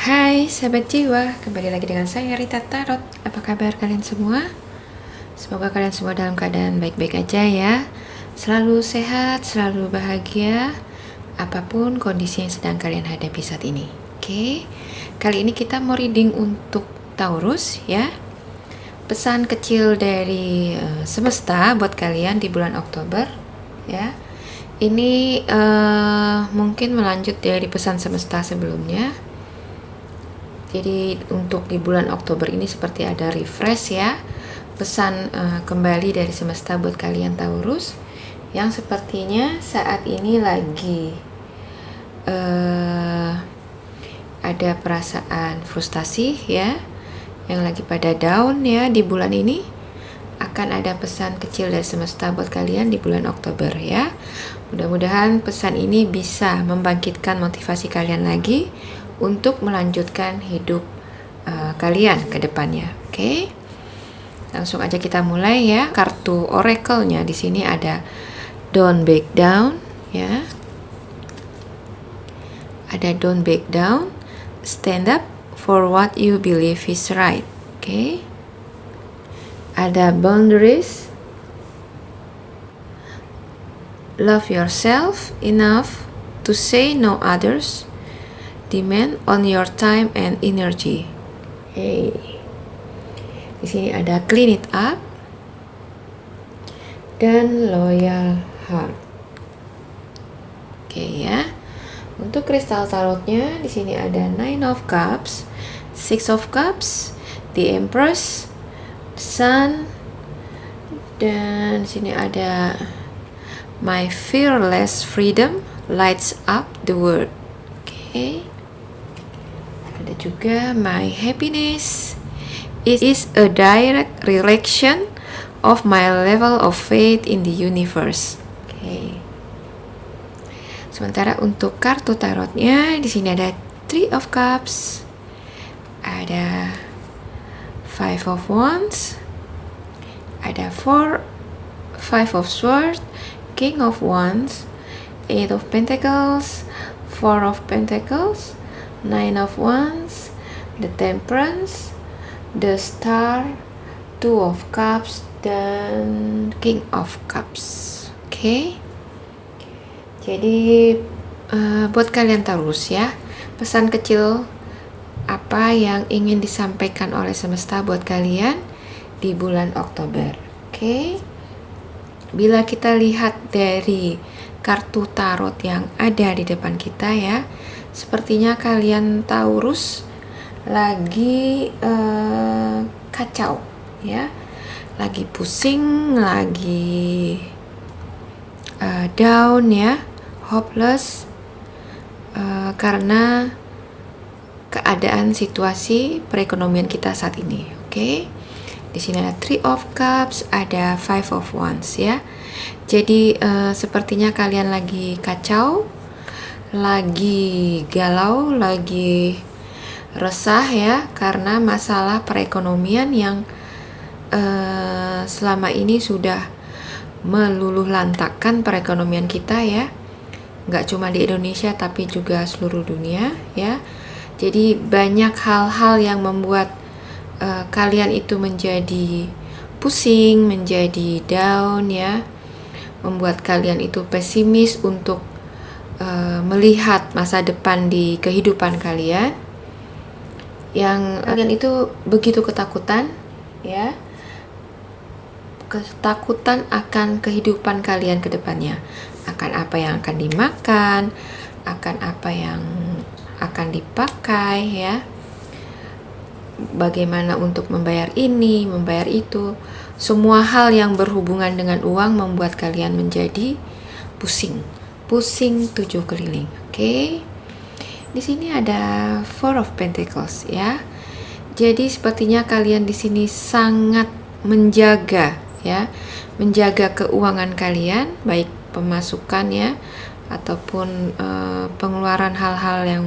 Hai sahabat jiwa, kembali lagi dengan saya Rita Tarot. Apa kabar kalian semua? Semoga kalian semua dalam keadaan baik-baik aja ya. Selalu sehat, selalu bahagia, apapun kondisi yang sedang kalian hadapi saat ini. Oke, kali ini kita mau reading untuk Taurus ya. Pesan kecil dari semesta buat kalian di bulan Oktober ya. Ini mungkin melanjut dari pesan semesta sebelumnya. Jadi untuk di bulan Oktober ini seperti ada refresh ya, pesan kembali dari semesta buat kalian Taurus yang sepertinya saat ini lagi ada perasaan frustasi ya, yang lagi pada down ya di bulan ini. Akan ada pesan kecil dari semesta buat kalian di bulan Oktober ya. Mudah-mudahan pesan ini bisa membangkitkan motivasi kalian lagi untuk melanjutkan hidup kalian ke depannya. Oke. Langsung aja kita mulai ya. Kartu oracle-nya di sini ada Don't Back Down ya. Ada Don't Back Down, Stand Up for what you believe is right. Oke. Ada Boundaries, Love yourself enough to say no others, demand on your time and energy. Hey. Di sini ada Clean It Up dan Loyal Heart. Oke ya. Untuk kristal tarotnya di sini ada Nine of Cups, Six of Cups, The Empress, Sun, dan di sini ada My Fearless Freedom Lights Up the World. Oke. Ada juga My Happiness is a direct reflection of my level of faith in the universe. Oke. Sementara untuk kartu tarotnya di sini ada Three of Cups, ada Five of Wands, ada Five of Swords, King of Wands, Eight of Pentacles, Four of Pentacles, Nine of Wands, the Temperance, the Star, Two of Cups, dan King of Cups. Oke. Jadi buat kalian Taurus ya, pesan kecil apa yang ingin disampaikan oleh semesta buat kalian di bulan Oktober. Oke. Bila kita lihat dari kartu tarot yang ada di depan kita ya, sepertinya kalian Taurus lagi kacau ya, lagi pusing, lagi down ya, hopeless karena keadaan situasi perekonomian kita saat ini. Oke. Di sini ada Three of Cups, ada Five of Wands ya. Jadi sepertinya kalian lagi kacau, lagi galau, lagi resah ya karena masalah perekonomian yang selama ini sudah meluluh lantakkan perekonomian kita ya. Nggak cuma di Indonesia tapi juga seluruh dunia ya. Jadi banyak hal-hal yang membuat kalian itu menjadi pusing, menjadi down ya, membuat kalian itu pesimis untuk melihat masa depan di kehidupan kalian, yang kalian itu begitu ketakutan ya, ketakutan akan kehidupan kalian ke depannya, akan apa yang akan dimakan, akan apa yang akan dipakai ya, bagaimana untuk membayar ini, membayar itu. Semua hal yang berhubungan dengan uang membuat kalian menjadi pusing tujuh keliling. Oke. Di sini ada Four of Pentacles ya. Jadi sepertinya kalian di sini sangat menjaga ya, menjaga keuangan kalian, baik pemasukan ya ataupun pengeluaran hal-hal yang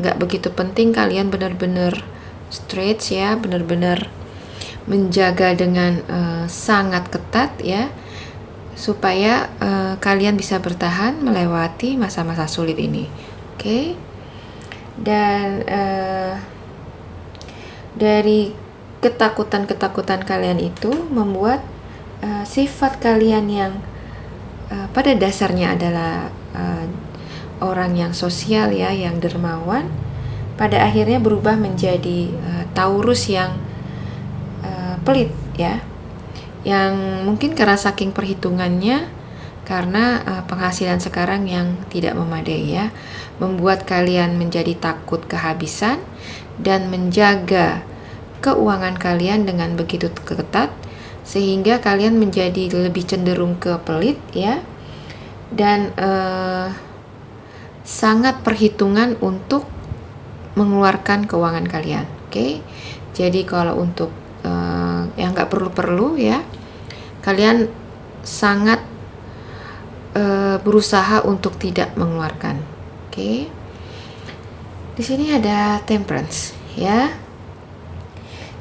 nggak begitu penting. Kalian benar-benar stretch ya, benar-benar menjaga dengan sangat ketat ya, supaya kalian bisa bertahan melewati masa-masa sulit ini. Oke. Dan dari ketakutan-ketakutan kalian itu membuat sifat kalian yang pada dasarnya adalah orang yang sosial ya, yang dermawan, pada akhirnya berubah menjadi Taurus yang pelit ya, yang mungkin karena saking perhitungannya, karena penghasilan sekarang yang tidak memadai ya, membuat kalian menjadi takut kehabisan dan menjaga keuangan kalian dengan begitu ketat, sehingga kalian menjadi lebih cenderung ke pelit ya, dan sangat perhitungan untuk mengeluarkan keuangan kalian. Oke, jadi kalau untuk yang nggak perlu-perlu ya, kalian sangat berusaha untuk tidak mengeluarkan. Oke, di sini ada Temperance ya.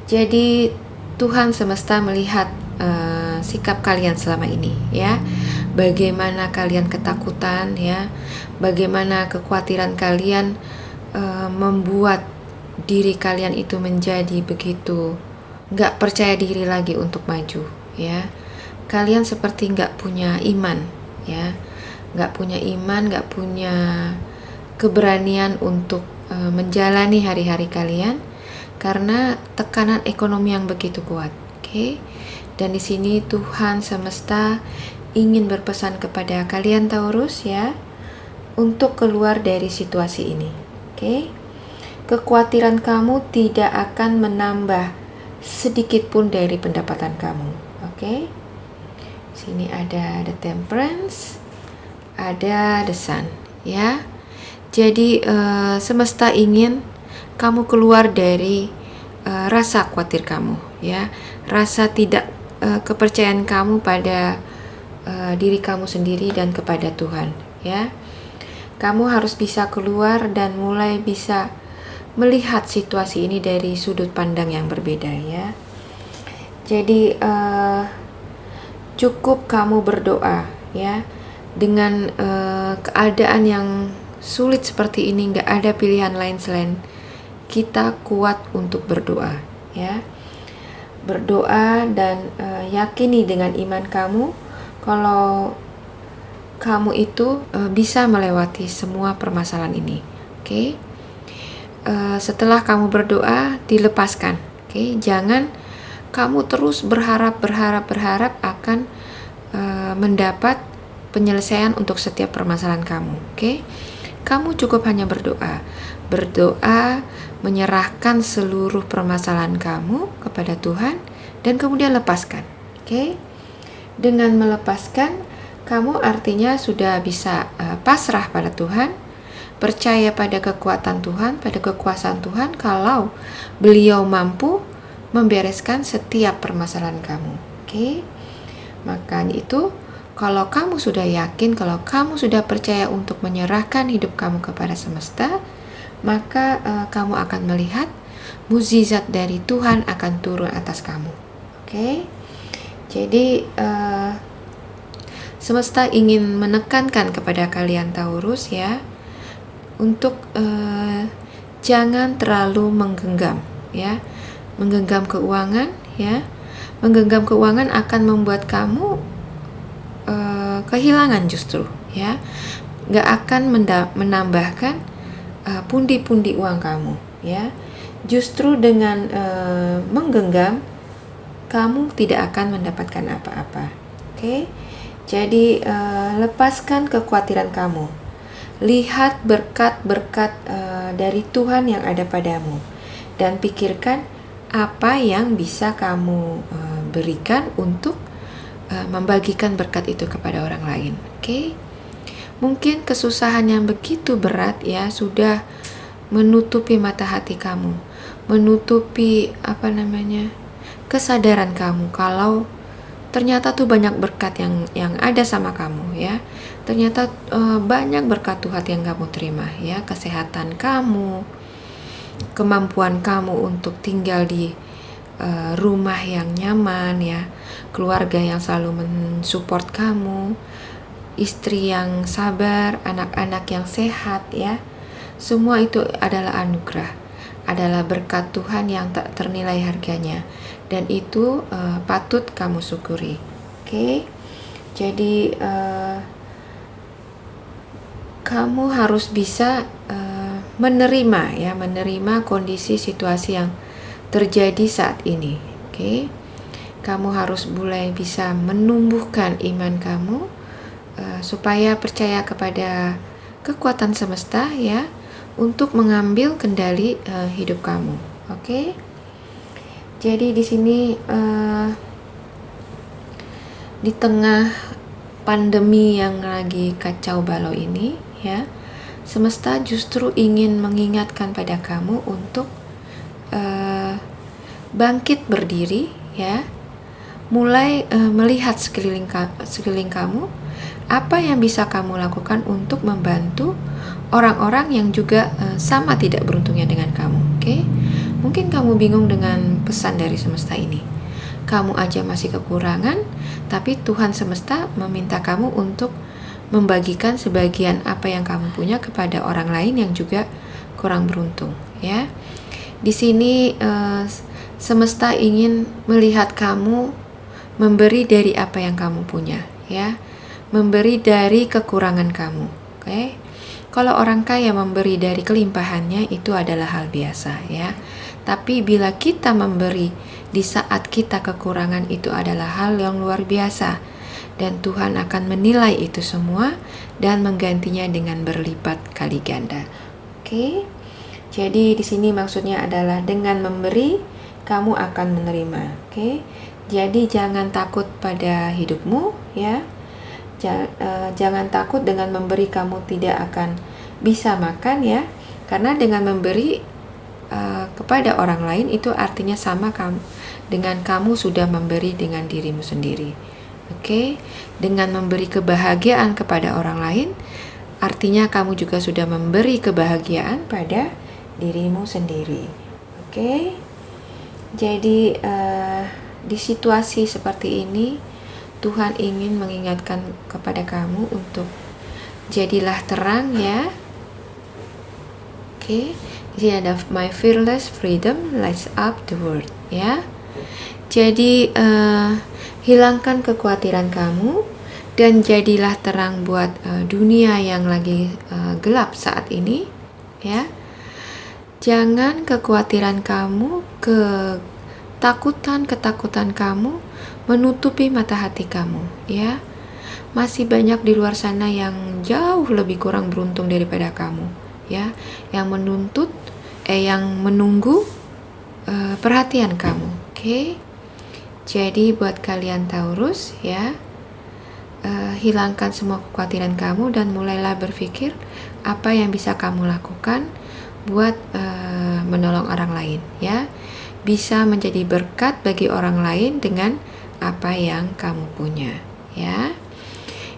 Jadi Tuhan semesta melihat sikap kalian selama ini ya, bagaimana kalian ketakutan ya, bagaimana kekhawatiran kalian membuat diri kalian itu menjadi begitu nggak percaya diri lagi untuk maju ya. Kalian seperti nggak punya iman ya, nggak punya iman, nggak punya keberanian untuk menjalani hari-hari kalian karena tekanan ekonomi yang begitu kuat. Oke. Dan di sini Tuhan semesta ingin berpesan kepada kalian Taurus ya, untuk keluar dari situasi ini. Oke. Kekhawatiran kamu tidak akan menambah sedikit pun dari pendapatan kamu. Oke. Sini ada The Temperance, ada The Sun ya. Jadi semesta ingin kamu keluar dari rasa khawatir kamu ya, rasa tidak kepercayaan kamu pada diri kamu sendiri dan kepada Tuhan ya. Kamu harus bisa keluar dan mulai bisa melihat situasi ini dari sudut pandang yang berbeda ya. Jadi cukup kamu berdoa ya. Dengan keadaan yang sulit seperti ini, nggak ada pilihan lain selain kita kuat untuk berdoa ya. Berdoa dan yakini dengan iman kamu kalau kamu itu bisa melewati semua permasalahan ini. Oke. Setelah kamu berdoa, dilepaskan. Oke. Jangan kamu terus berharap akan mendapat penyelesaian untuk setiap permasalahan kamu. Oke. Kamu cukup hanya berdoa, menyerahkan seluruh permasalahan kamu kepada Tuhan dan kemudian lepaskan. Oke. Dengan melepaskan, kamu artinya sudah bisa pasrah pada Tuhan, percaya pada kekuatan Tuhan, pada kekuasaan Tuhan kalau Beliau mampu membereskan setiap permasalahan kamu. Oke. Makanya itu, kalau kamu sudah yakin, kalau kamu sudah percaya untuk menyerahkan hidup kamu kepada semesta, maka kamu akan melihat mukjizat dari Tuhan akan turun atas kamu. Oke. Jadi semesta ingin menekankan kepada kalian Taurus ya, untuk jangan terlalu menggenggam ya, menggenggam keuangan ya. Menggenggam keuangan akan membuat kamu kehilangan justru ya, nggak akan menambahkan pundi-pundi uang kamu ya. Justru dengan menggenggam, kamu tidak akan mendapatkan apa-apa. Oke. Jadi lepaskan kekhawatiran kamu, lihat berkat-berkat dari Tuhan yang ada padamu, dan pikirkan apa yang bisa kamu berikan untuk membagikan berkat itu kepada orang lain. Oke. Mungkin kesusahan yang begitu berat ya sudah menutupi mata hati kamu, menutupi kesadaran kamu kalau ternyata tuh banyak berkat yang ada sama kamu ya. Ternyata banyak berkat Tuhan yang kamu terima ya, kesehatan kamu, kemampuan kamu untuk tinggal di rumah yang nyaman ya, keluarga yang selalu mensupport kamu, istri yang sabar, anak-anak yang sehat ya. Semua itu adalah anugerah, adalah berkat Tuhan yang tak ternilai harganya, dan itu patut kamu syukuri. Oke? Jadi kamu harus bisa menerima kondisi situasi yang terjadi saat ini. Oke? Kamu harus mulai bisa menumbuhkan iman kamu supaya percaya kepada kekuatan semesta ya, untuk mengambil kendali hidup kamu. Oke? Jadi di sini di tengah pandemi yang lagi kacau balau ini ya, semesta justru ingin mengingatkan pada kamu untuk bangkit berdiri ya, mulai melihat sekeliling kamu, apa yang bisa kamu lakukan untuk membantu orang-orang yang juga sama tidak beruntungnya dengan kamu. Oke? Mungkin kamu bingung dengan pesan dari semesta ini. Kamu aja masih kekurangan, tapi Tuhan semesta meminta kamu untuk membagikan sebagian apa yang kamu punya kepada orang lain yang juga kurang beruntung ya. Di sini semesta ingin melihat kamu memberi dari apa yang kamu punya ya, memberi dari kekurangan kamu. Oke? Kalau orang kaya memberi dari kelimpahannya itu adalah hal biasa ya. Tapi bila kita memberi di saat kita kekurangan, itu adalah hal yang luar biasa, dan Tuhan akan menilai itu semua dan menggantinya dengan berlipat kali ganda. Oke? Jadi di sini maksudnya adalah dengan memberi kamu akan menerima. Oke? Jadi jangan takut pada hidupmu ya. Jangan takut dengan memberi kamu tidak akan bisa makan ya. Karena dengan memberi kepada orang lain itu artinya sama kamu dengan kamu sudah memberi dengan dirimu sendiri. Oke? Dengan memberi kebahagiaan kepada orang lain artinya kamu juga sudah memberi kebahagiaan pada dirimu sendiri. Oke? Jadi di situasi seperti ini Tuhan ingin mengingatkan kepada kamu untuk jadilah terang ya. Oke, di sini ada my fearless freedom lights up the world ya. Jadi hilangkan kekhawatiran kamu dan jadilah terang buat dunia yang lagi gelap saat ini ya. Jangan kekhawatiran kamu, ketakutan kamu menutupi mata hati kamu ya. Masih banyak di luar sana yang jauh lebih kurang beruntung daripada kamu ya, yang menunggu perhatian kamu. Oke? Jadi buat kalian Taurus ya, hilangkan semua kekhawatiran kamu dan mulailah berpikir apa yang bisa kamu lakukan buat menolong orang lain ya. Bisa menjadi berkat bagi orang lain dengan apa yang kamu punya ya.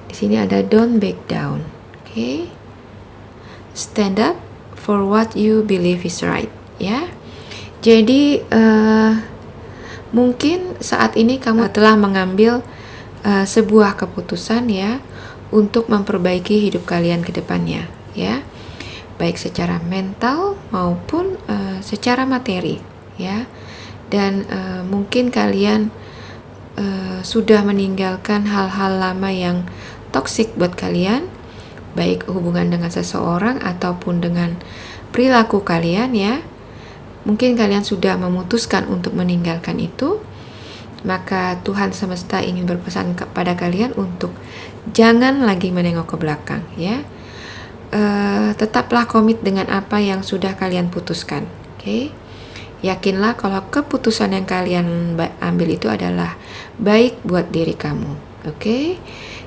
Di sini ada don't back down. Oke? Stand up for what you believe is right ya. Jadi mungkin saat ini kamu telah mengambil sebuah keputusan ya untuk memperbaiki hidup kalian ke depannya ya. Baik secara mental maupun secara materi ya. Dan mungkin kalian sudah meninggalkan hal-hal lama yang toksik buat kalian, baik hubungan dengan seseorang ataupun dengan perilaku kalian ya. Mungkin kalian sudah memutuskan untuk meninggalkan itu, maka Tuhan semesta ingin berpesan kepada kalian untuk jangan lagi menengok ke belakang ya. Tetaplah komit dengan apa yang sudah kalian putuskan. Oke? Yakinlah kalau keputusan yang kalian ambil itu adalah baik buat diri kamu. Oke?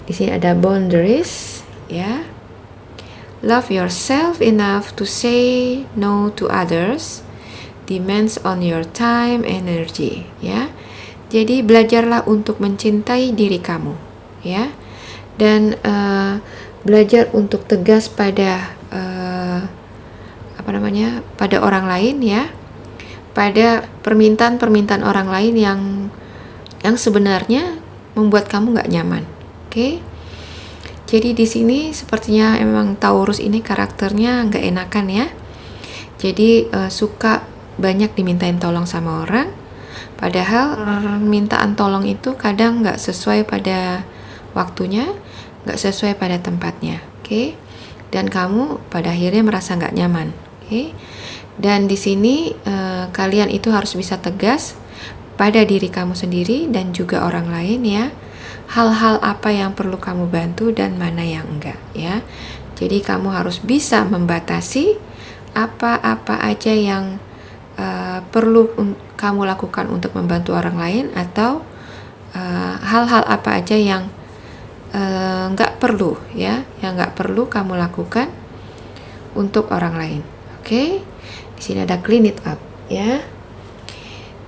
Di sini ada boundaries ya. Love yourself enough to say no to others. Demands on your time, energy ya. Jadi belajarlah untuk mencintai diri kamu ya. Dan belajar untuk tegas pada pada orang lain ya. Pada permintaan orang lain yang sebenarnya membuat kamu nggak nyaman. Oke? Jadi di sini sepertinya emang Taurus ini karakternya nggak enakan ya. Jadi suka banyak dimintain tolong sama orang, padahal permintaan tolong itu kadang nggak sesuai pada waktunya, nggak sesuai pada tempatnya, oke? Dan kamu pada akhirnya merasa nggak nyaman, oke? Dan di sini kalian itu harus bisa tegas pada diri kamu sendiri dan juga orang lain ya. Hal-hal apa yang perlu kamu bantu dan mana yang enggak ya. Jadi kamu harus bisa membatasi apa-apa aja yang perlu kamu lakukan untuk membantu orang lain, atau hal-hal apa aja yang nggak perlu ya, yang nggak perlu kamu lakukan untuk orang lain. Oke, di sini ada clean it up ya.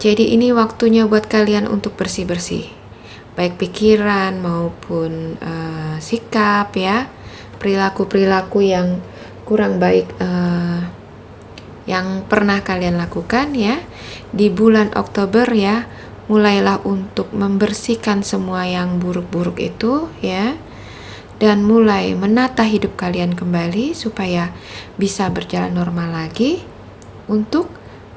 Jadi ini waktunya buat kalian untuk bersih-bersih, baik pikiran maupun sikap ya, perilaku-perilaku yang kurang baik yang pernah kalian lakukan ya. Di bulan Oktober ya, mulailah untuk membersihkan semua yang buruk-buruk itu ya, dan mulai menata hidup kalian kembali supaya bisa berjalan normal lagi untuk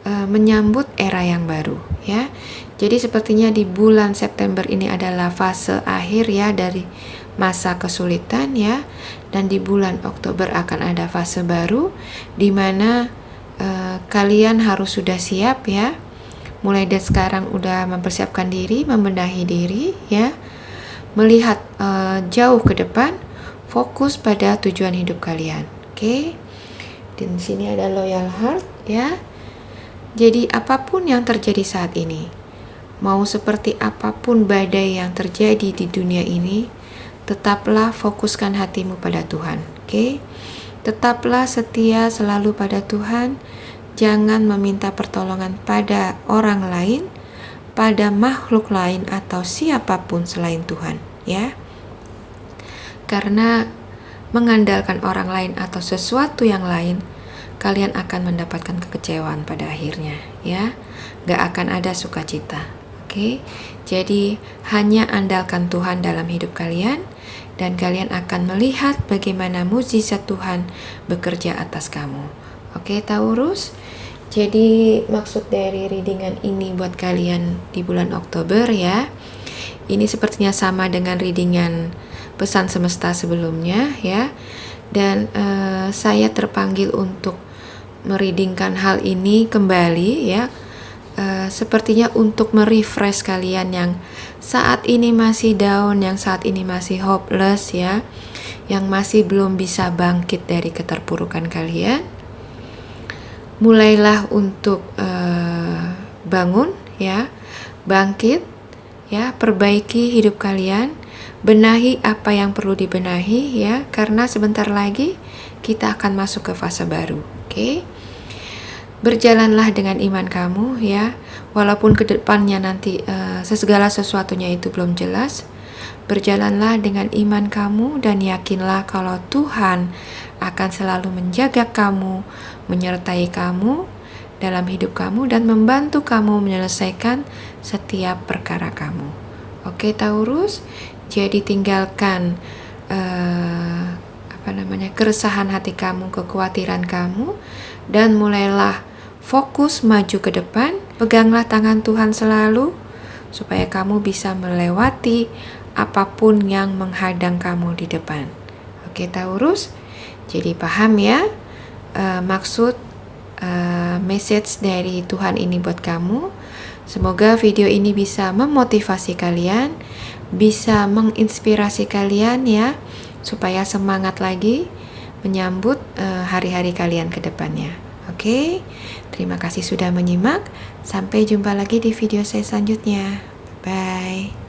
menyambut era yang baru ya. Jadi sepertinya di bulan September ini adalah fase akhir ya dari masa kesulitan ya, dan di bulan Oktober akan ada fase baru di mana kalian harus sudah siap ya, mulai dari sekarang udah mempersiapkan diri, membenahi diri ya, melihat jauh ke depan, fokus pada tujuan hidup kalian. Oke. Dan di sini ada loyal heart ya. Jadi apapun yang terjadi saat ini, mau seperti apapun badai yang terjadi di dunia ini, tetaplah fokuskan hatimu pada Tuhan. Oke. Tetaplah setia selalu pada Tuhan. Jangan meminta pertolongan pada orang lain, pada makhluk lain atau siapapun selain Tuhan ya. Karena mengandalkan orang lain atau sesuatu yang lain, kalian akan mendapatkan kekecewaan pada akhirnya ya. Gak akan ada sukacita. Oke. Jadi hanya andalkan Tuhan dalam hidup kalian, dan kalian akan melihat bagaimana mukjizat Tuhan bekerja atas kamu. Oke Taurus. Jadi maksud dari readingan ini buat kalian di bulan Oktober ya, ini sepertinya sama dengan readingan pesan semesta sebelumnya ya. Dan saya terpanggil untuk mereadingkan hal ini kembali ya, sepertinya untuk merefresh kalian yang saat ini masih down, yang saat ini masih hopeless ya, yang masih belum bisa bangkit dari keterpurukan kalian. Mulailah untuk bangun ya, bangkit ya, perbaiki hidup kalian, benahi apa yang perlu dibenahi ya, karena sebentar lagi kita akan masuk ke fase baru. Oke. Berjalanlah dengan iman kamu ya, walaupun ke depannya nanti segala sesuatunya itu belum jelas. Berjalanlah dengan iman kamu dan yakinlah kalau Tuhan akan selalu menjaga kamu, menyertai kamu dalam hidup kamu dan membantu kamu menyelesaikan setiap perkara kamu. Oke Taurus, jadi tinggalkan keresahan hati kamu, kekhawatiran kamu, dan mulailah fokus maju ke depan. Peganglah tangan Tuhan selalu supaya kamu bisa melewati apapun yang menghadang kamu di depan. Oke Taurus, jadi paham ya maksud message dari Tuhan ini buat kamu. Semoga video ini bisa memotivasi kalian, bisa menginspirasi kalian ya, supaya semangat lagi menyambut hari-hari kalian ke depannya. Oke, terima kasih sudah menyimak. Sampai jumpa lagi di video saya selanjutnya. Bye.